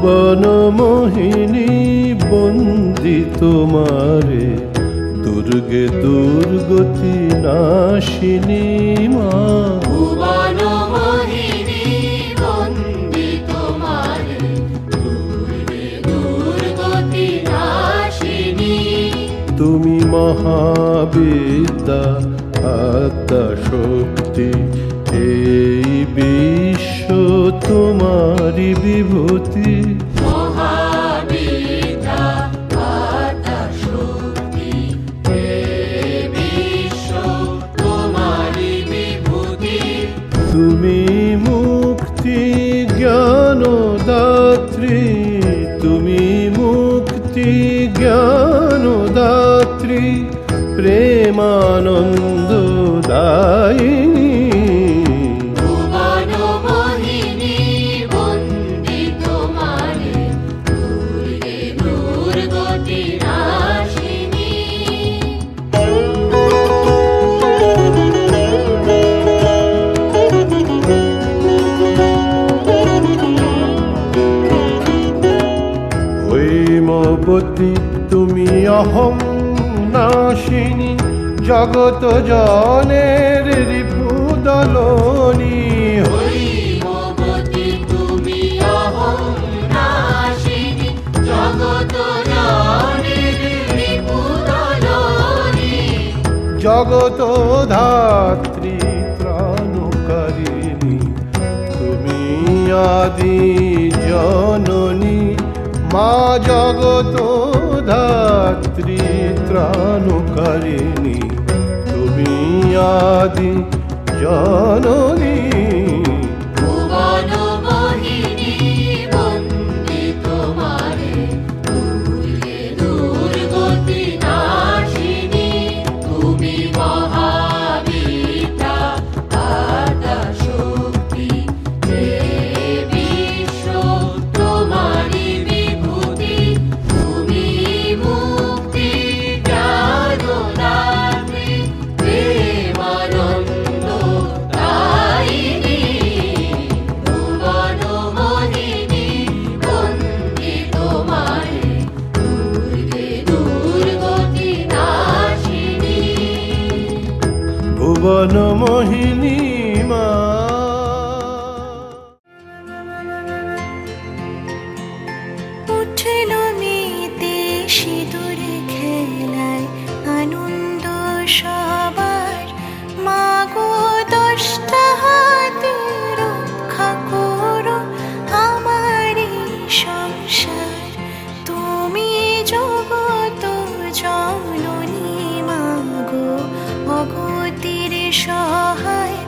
ভুবন মোহিনী বন্দি তোমারে, দুর্গে দুর্গতি নাশিনী মা। ভুবন মোহিনী বন্দি তোমারে, দুর্গে দুর্গতি নাশিনী। তুমি মহাবিদ্যা আদ্যা শক্তি, এই বিশ্ব তোমারি বিভূতি। মহাবিদ্যা আদ্যা শক্তি, এই বিশ্ব তোমারি বিভূতি। তুমি মুক্তি জ্ঞানদাত্রী, তুমি মুক্তি জ্ঞানদাত্রী, প্রেমানন্দ দায়িনী। ভুবন মোহিনী বন্দি তোমারে, দুর্গে দুর্গতি নাশিনী। হৈমবতী তুমি অহং নাশিনী, জগত জনের রিপুদলনী। হৈমবতী তুমি অহং নাশিনী, জগত জনের রিপুদলনী। জগত ধাত্রী ত্রাণকারিণী, তুমি আদি জননী মা। জগত ধাত্রী ত্রাণকারিণী, তুমি আদি জননী। ভুবন মোহিনী বন্দি তোমারে, দুর্গে দুর্গতি নাশিনী। তুমি মহাবিদ্যা আদ্যা শক্তি, এই বিশ্ব তোমারি বিভূতি। তুমি মুক্তি জ্ঞানদাত্রী, প্রেমানন্দ দায়িনী। ভুবন মোহিনী বন্দি তোমারে, দুর্গে দুর্গতি নাশিনী। ভুবন মোহিনী মা। উঠল মেতে সিঁদুর খেলায় আনন্দ সবার, মাগো দশটা হাতে রক্ষা করো আমার এই সংসার। তুমি জগত জননী মাগো, অগতির সহায়